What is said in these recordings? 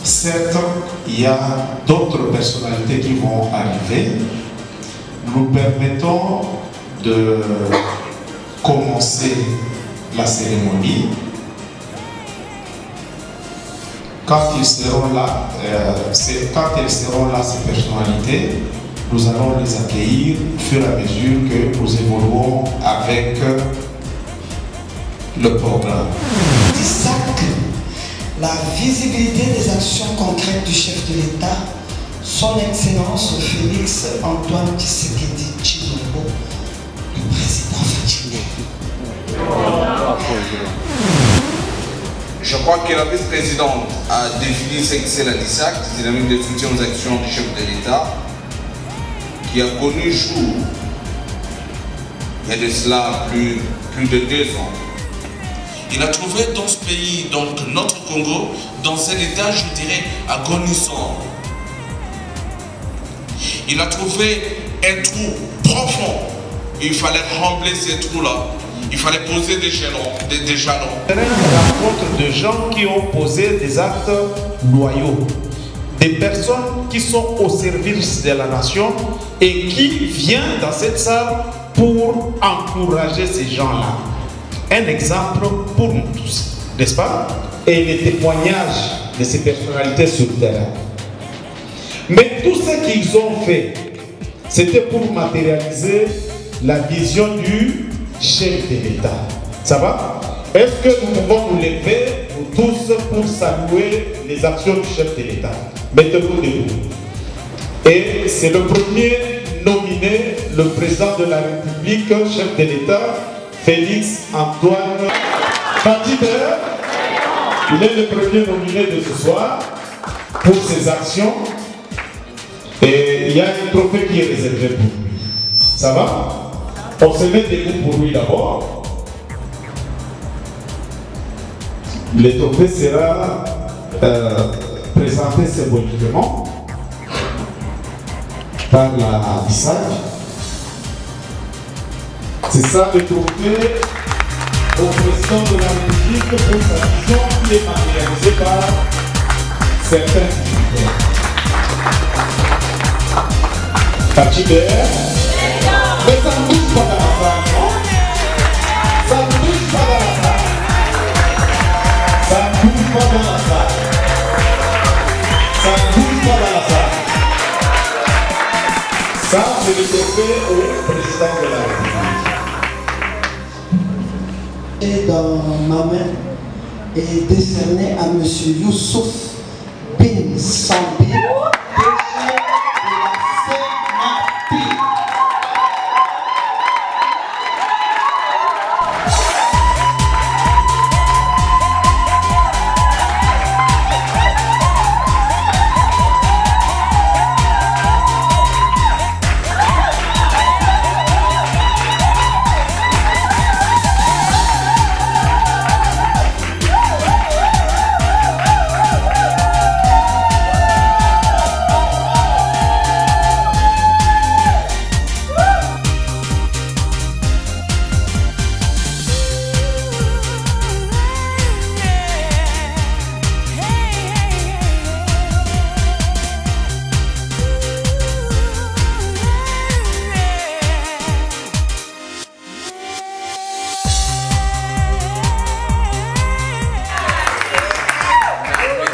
Certes, il y a d'autres personnalités qui vont arriver. Nous permettons de commencer la cérémonie. Quand ils seront là, ces personnalités, nous allons les accueillir au fur et à mesure que nous évoluons avec le programme. La visibilité des actions concrètes du chef de l'État, son Excellence Félix Antoine Tshisekedi Tshilombo, le président Fadjili. Je crois que la vice-présidente a défini ce que c'est la DISAC, dynamique de soutien aux actions du chef de l'État, qui a connu jour, il y a de cela plus de 2 ans. Il a trouvé dans ce pays, donc notre Congo, dans un état, je dirais, agonisant. Il a trouvé un trou profond. Il fallait remplir ces trous-là. Il fallait poser des jalons. Une rencontre de gens qui ont posé des actes loyaux. Des personnes qui sont au service de la nation et qui viennent dans cette salle pour encourager ces gens-là. Un exemple pour nous tous, n'est-ce pas? Et les témoignages de ces personnalités sur le terrain. Mais tout ce qu'ils ont fait, c'était pour matérialiser la vision du chef de l'État. Ça va? Est-ce que nous pouvons nous lever, nous tous, pour saluer les actions du chef de l'État? Mettez-vous debout. Et c'est le premier nominé, le président de la République, chef de l'État, Félix Antoine Fadjili. Il est le premier nominé de ce soir pour ses actions. Et il y a un trophée qui est réservé pour lui. Ça va? On se met debout pour lui d'abord. Le trophée sera présenté symboliquement par la DISAC. C'est ça le trophée au président de la République pour sa vision qui est matérialisée par certains militaires. Fadjili, mais ça ne bouge pas dans la salle, non? Ça ne bouge pas dans la salle. Ça ne bouge pas dans la salle. Ça ne bouge pas dans la salle. Ça, c'est le trophée au président de la République. Et dans ma main est décerné à M. Youssouf Bin Sambi, DG de la CNAPI.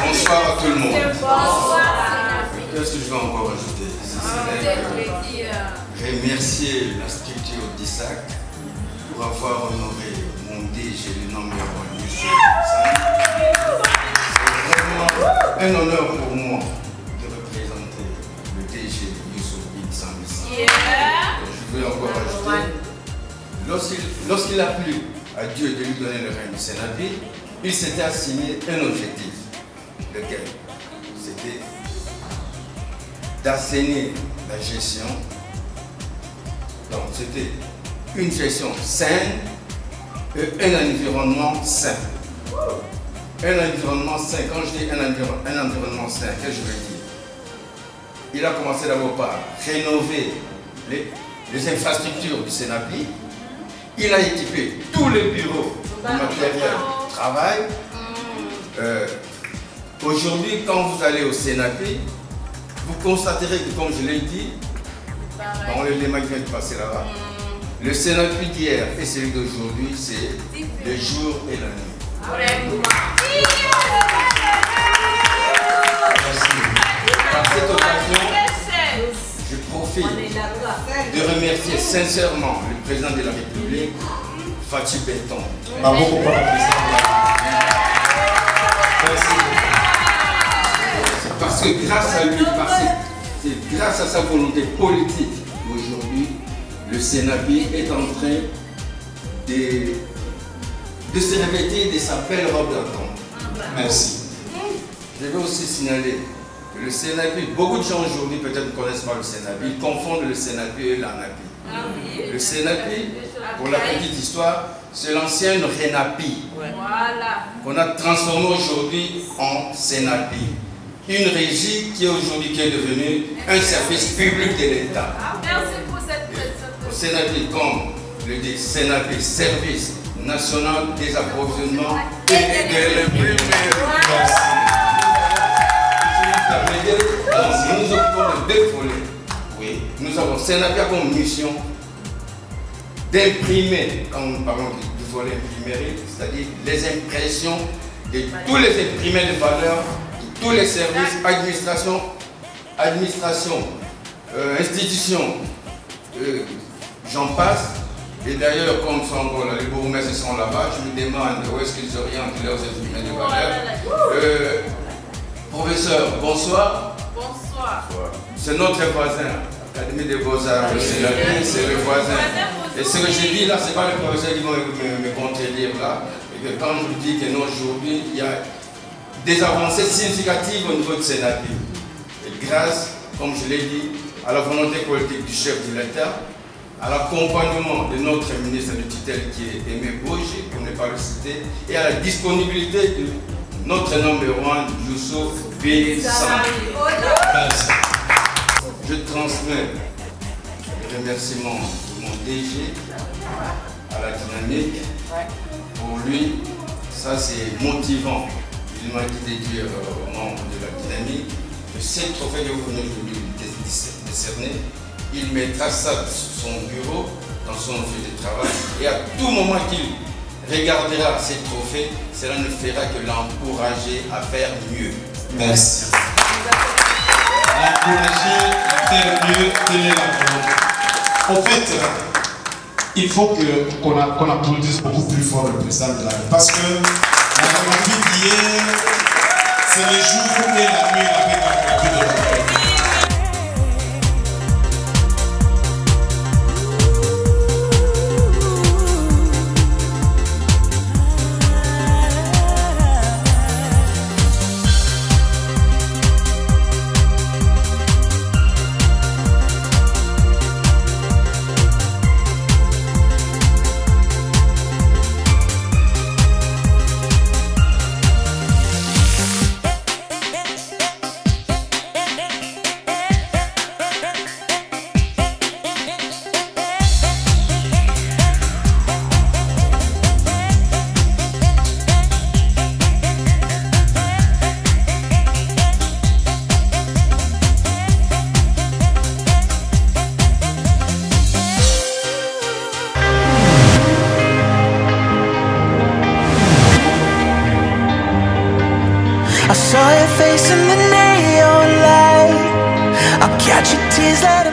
Bonsoir à tout le monde. Qu'est-ce que je vais encore ajouter? Remercier la structure DISAC pour avoir honoré mon DG, le numéro 1, monsieur. C'est vraiment un honneur pour moi de représenter le DG Youssouf Bin Sambi. Je veux encore ajouter, lorsqu'il a plu à Dieu de lui donner le règne du Sénapi, il s'était assigné un objectif. Lequel? C'était d'assainir la gestion. Donc c'était une gestion saine et un environnement sain. Un environnement sain, quand je dis un environnement sain, qu'est-ce que je veux dire? Il a commencé d'abord par rénover les infrastructures du Sénapi. Il a équipé tous les bureaux du matériel de travail. Aujourd'hui, quand vous allez au Sénapi, vous constaterez que, comme je l'ai dit, bon, les mains viennent de passer là-bas. Le Sénapi d'hier et celui d'aujourd'hui, c'est le jour et la nuit. Par cette occasion, je profite de remercier sincèrement le président de la République, Fatih Benton. Bravo pour la présidente. Parce que grâce à lui, c'est grâce à sa volonté politique aujourd'hui, le Sénapi est en train de se revêtir de sa belle robe d'antan. Merci. Je vais aussi signaler que le Sénapi, beaucoup de gens aujourd'hui peut-être ne connaissent pas le Sénapi, ils confondent le Sénapi et l'Anapi. Le Sénapi, pour la petite histoire, c'est l'ancienne Renapi, qu'on a transformé aujourd'hui en Sénapi. Une régie qui est aujourd'hui devenue un service public de l'État. Merci pour cette présentation. Au Sénapi, comme le dit Sénapi, Service National des Approvisionnements et de l'Imprimerie. Nous nous occupons de deux volets. Oui. Nous avons Sénapi comme mission d'imprimer, quand nous parlons du volet imprimerie, c'est-à-dire les impressions de tous les imprimés de valeur, de tous les services, administration, institutions, j'en passe. Et d'ailleurs, comme les bourgmestres sont là-bas, je me demande où est-ce qu'ils orientent leurs imprimés de valeur. Professeur, bonsoir. Bonsoir. C'est notre voisin, l'Académie des Beaux-Arts, c'est le voisin. Et ce que je dis là, ce n'est pas le professeur qui va me contredire là. Et que quand je dis que non, aujourd'hui, il y a des avancées significatives au niveau du Sénapi. Et grâce, comme je l'ai dit, à la volonté politique du chef de l'État, à l'accompagnement de notre ministre de tutelle qui est Aimé Bougie, pour ne pas le citer, et à la disponibilité de notre numéro 1, Youssouf Bissam. Je transmets les remerciements de mon DG à la dynamique. Pour lui, ça c'est motivant. Il m'a dit de dire aux membres de la dynamique que ces trophées que vous venez aujourd'hui décerner, il mettra ça sur son bureau, dans son lieu de travail, et à tout moment qu'il regardera ces trophées, cela ne fera que l'encourager à faire mieux. Merci. L'encourager à faire mieux, telle est la volonté. En fait, il faut qu'on applaudisse beaucoup plus fort le président de la République. Parce que la République d'hier, c'est le jour et la nuit avec la République de la République. I saw your face in the neon light. I'll catch your tears, let 'em